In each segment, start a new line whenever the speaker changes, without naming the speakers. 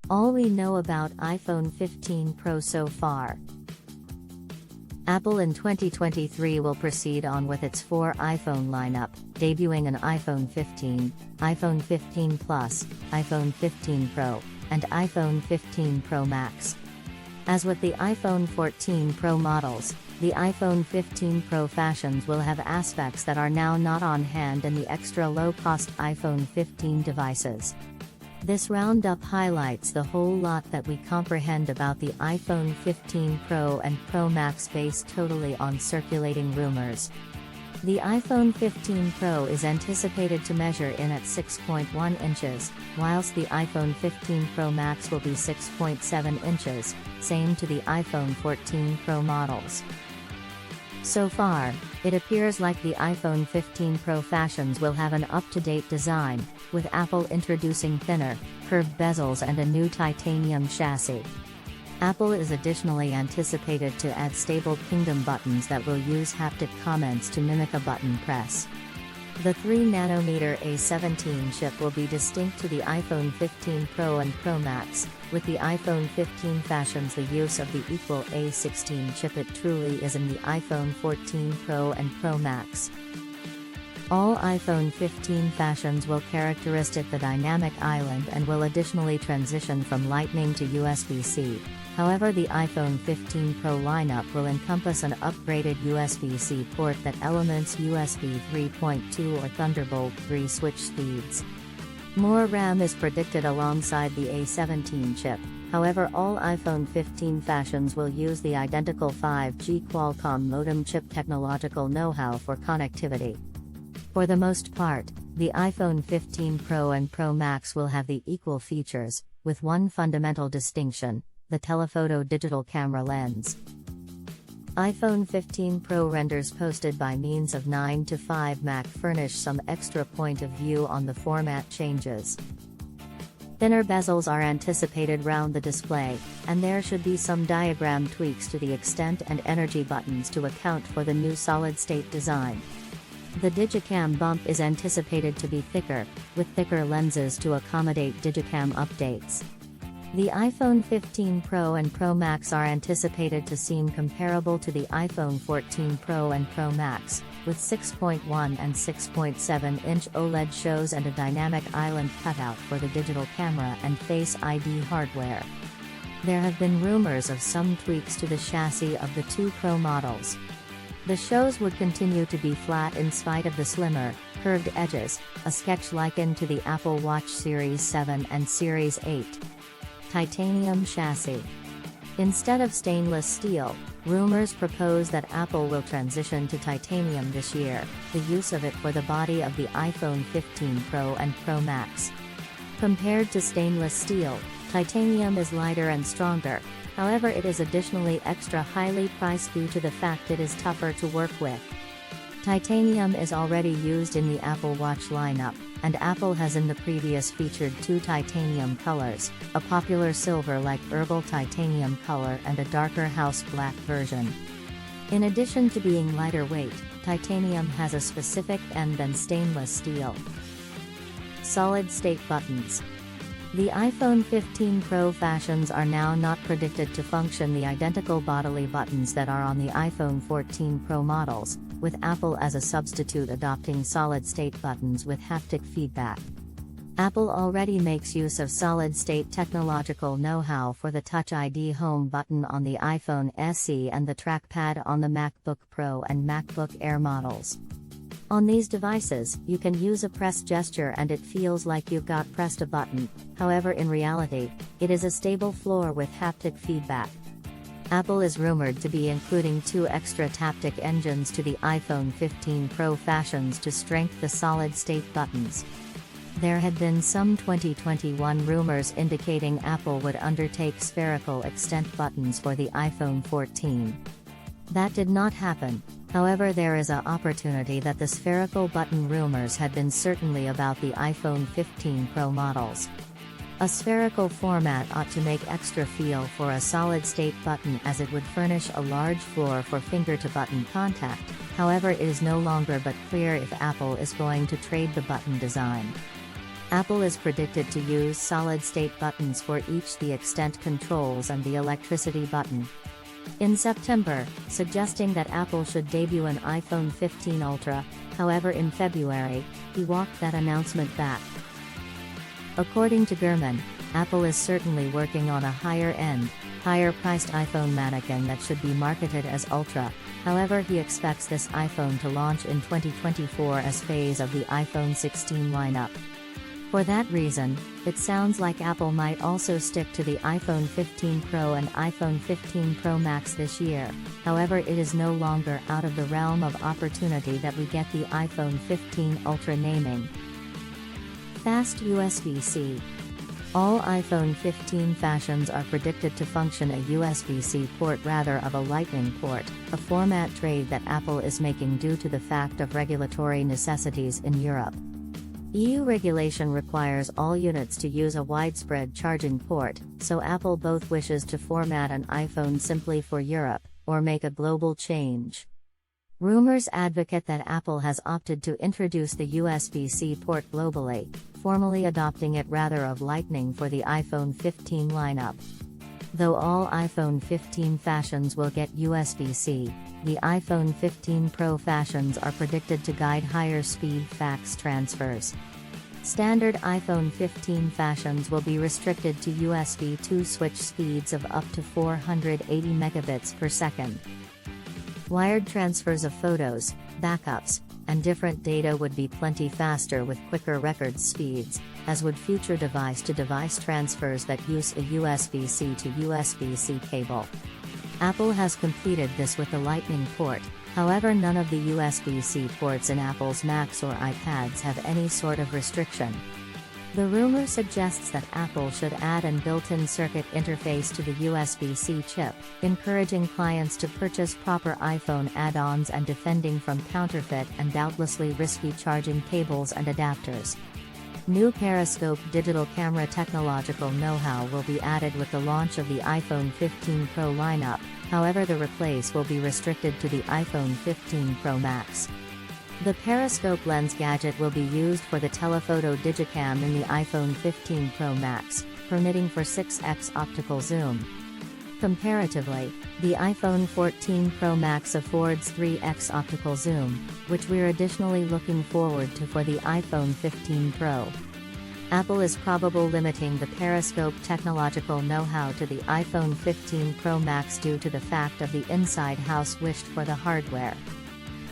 All we know about iPhone 15 Pro so far. Apple in 2023 will proceed on with its 4 iPhone lineup, debuting an iPhone 15, iPhone 15 Plus, iPhone 15 Pro, and iPhone 15 Pro Max. As with the iPhone 14 Pro models, the iPhone 15 Pro fashions will have aspects that are now not on hand in the extra low-cost iPhone 15 devices. This roundup highlights the whole lot that we comprehend about the iPhone 15 Pro and Pro Max based totally on circulating rumors. The iPhone 15 Pro is anticipated to measure in at 6.1 inches, whilst the iPhone 15 Pro Max will be 6.7 inches, same to the iPhone 14 Pro models. So far, it appears like the iPhone 15 Pro fashions will have an up-to-date design, with Apple introducing thinner, curved bezels and a new titanium chassis. Apple is additionally anticipated to add stable pingdom buttons that will use haptic comments to mimic a button press. The 3nm A17 chip will be distinct to the iPhone 15 Pro and Pro Max, with the iPhone 15 fashions the use of the equal A16 chip it truly is in the iPhone 14 Pro and Pro Max. All iPhone 15 fashions will characteristic the dynamic island and will additionally transition from Lightning to USB-C. However, the iPhone 15 Pro lineup will encompass an upgraded USB-C port that elements USB 3.2 or Thunderbolt 3 switch speeds. More RAM is predicted alongside the A17 chip. However, all iPhone 15 fashions will use the identical 5G Qualcomm modem chip technological know-how for connectivity. For the most part, the iPhone 15 Pro and Pro Max will have the equal features, with one fundamental distinction: the telephoto digital camera lens. iPhone 15 Pro renders posted by means of 9 to 5 Mac furnish some extra point of view on the format changes. Thinner bezels are anticipated round the display, and there should be some diagram tweaks to the extent and energy buttons to account for the new solid-state design. The Digicam bump is anticipated to be thicker, with thicker lenses to accommodate Digicam updates. The iPhone 15 Pro and Pro Max are anticipated to seem comparable to the iPhone 14 Pro and Pro Max, with 6.1 and 6.7-inch OLED shows and a dynamic island cutout for the digital camera and Face ID hardware. There have been rumors of some tweaks to the chassis of the two Pro models. The shows would continue to be flat in spite of the slimmer, curved edges, a sketch likened to the Apple Watch Series 7 and Series 8. Titanium chassis. Instead of stainless steel, rumors propose that Apple will transition to titanium this year, the use of it for the body of the iPhone 15 Pro and Pro Max. Compared to stainless steel, titanium is lighter and stronger. However, it is additionally extra highly priced due to the fact it is tougher to work with. Titanium is already used in the Apple Watch lineup, and Apple has in the previous featured 2 titanium colors, a popular silver like herbal titanium color and a darker house black version. In addition to being lighter weight, titanium has a specific end than stainless steel. Solid-state buttons. The iPhone 15 Pro fashions are now not predicted to function the identical bodily buttons that are on the iPhone 14 Pro models, with Apple as a substitute adopting solid-state buttons with haptic feedback. Apple already makes use of solid-state technological know-how for the Touch ID Home button on the iPhone SE and the trackpad on the MacBook Pro and MacBook Air models. On these devices, you can use a press gesture and it feels like you've got pressed a button. However, in reality, it is a stable floor with haptic feedback. Apple is rumored to be including 2 extra taptic engines to the iPhone 15 Pro fashions to strengthen the solid-state buttons. There had been some 2021 rumors indicating Apple would undertake spherical extent buttons for the iPhone 14. That did not happen. However, there is an opportunity that the spherical button rumors had been certainly about the iPhone 15 Pro models. A spherical format ought to make extra feel for a solid-state button as it would furnish a large floor for finger-to-button contact. However, it is no longer but clear if Apple is going to trade the button design. Apple is predicted to use solid-state buttons for each the extent controls and the electricity button. In September, suggesting that Apple should debut an iPhone 15 Ultra, however in February, he walked that announcement back. According to Gurman, Apple is certainly working on a higher-end, higher-priced iPhone mannequin that should be marketed as Ultra, however he expects this iPhone to launch in 2024 as phase of the iPhone 16 lineup. For that reason, it sounds like Apple might also stick to the iPhone 15 Pro and iPhone 15 Pro Max this year, however it is no longer out of the realm of opportunity that we get the iPhone 15 Ultra naming. Fast USB-C. All iPhone 15 fashions are predicted to function a USB-C port rather of a Lightning port, a format trade that Apple is making due to the fact of regulatory necessities in Europe. EU regulation requires all units to use a widespread charging port, so Apple both wishes to format an iPhone simply for Europe, or make a global change. Rumors advocate that Apple has opted to introduce the USB-C port globally, formally adopting it rather of Lightning for the iPhone 15 lineup. Though all iPhone 15 fashions will get USB-C, the iPhone 15 Pro fashions are predicted to guide higher speed fax transfers. Standard iPhone 15 fashions will be restricted to USB 2 switch speeds of up to 480 megabits per second. Wired transfers of photos, backups, and different data would be plenty faster with quicker record speeds, as would future device-to-device transfers that use a USB-C to USB-C cable. Apple has completed this with the Lightning port, however none of the USB-C ports in Apple's Macs or iPads have any sort of restriction. The rumor suggests that Apple should add an built-in circuit interface to the USB-C chip, encouraging clients to purchase proper iPhone add-ons and defending from counterfeit and doubtlessly risky charging cables and adapters. New periscope digital camera technological know-how will be added with the launch of the iPhone 15 Pro lineup, however the replace will be restricted to the iPhone 15 Pro Max. The periscope lens gadget will be used for the telephoto digicam in the iPhone 15 Pro Max, permitting for 6x optical zoom. Comparatively, the iPhone 14 Pro Max affords 3x optical zoom, which we're additionally looking forward to for the iPhone 15 Pro. Apple is probably limiting the periscope technological know-how to the iPhone 15 Pro Max due to the fact of the inside house wished for the hardware.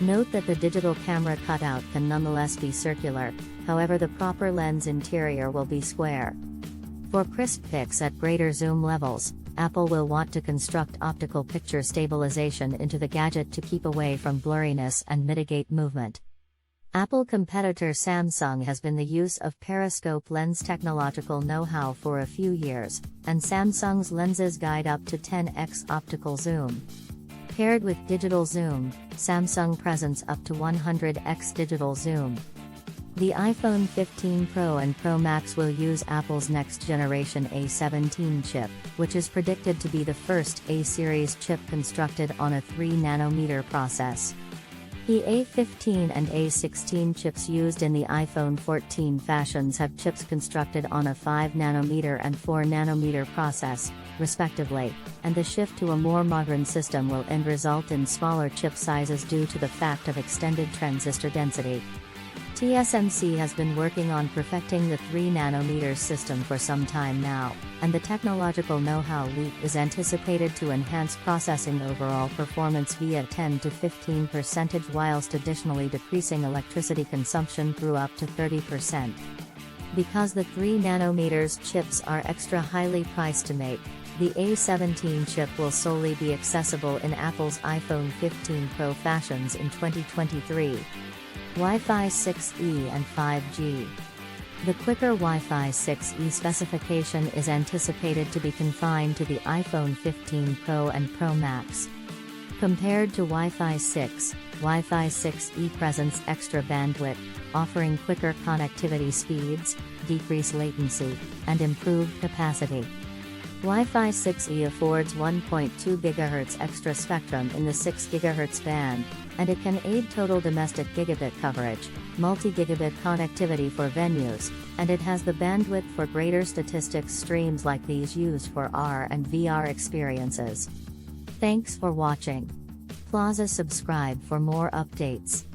Note that the digital camera cutout can nonetheless be circular, however the proper lens interior will be square. For crisp pics at greater zoom levels, Apple will want to construct optical picture stabilization into the gadget to keep away from blurriness and mitigate movement. Apple competitor Samsung has been the use of periscope lens technological know-how for a few years, and Samsung's lenses guide up to 10x optical zoom. Paired with digital zoom, Samsung presents up to 100x digital zoom. The iPhone 15 Pro and Pro Max will use Apple's next-generation A17 chip, which is predicted to be the first A-series chip constructed on a 3nm process. The A15 and A16 chips used in the iPhone 14 fashions have chips constructed on a 5nm and 4nm process, respectively, and the shift to a more modern system will end result in smaller chip sizes due to the fact of extended transistor density. TSMC has been working on perfecting the 3nm system for some time now, and the technological know-how leap is anticipated to enhance processing overall performance via 10 to 15% whilst additionally decreasing electricity consumption through up to 30%. Because the 3nm chips are extra highly priced to make, the A17 chip will solely be accessible in Apple's iPhone 15 Pro fashions in 2023. Wi-Fi 6E and 5G. The quicker Wi-Fi 6E specification is anticipated to be confined to the iPhone 15 Pro and Pro Max. Compared to Wi-Fi 6, Wi-Fi 6E presents extra bandwidth, offering quicker connectivity speeds, decreased latency, and improved capacity. Wi-Fi 6E affords 1.2 GHz extra spectrum in the 6 GHz band, and it can aid total domestic gigabit coverage, multi-gigabit connectivity for venues, and it has the bandwidth for greater statistics streams like these used for AR and VR experiences. Thanks for watching. Plaza subscribe for more updates.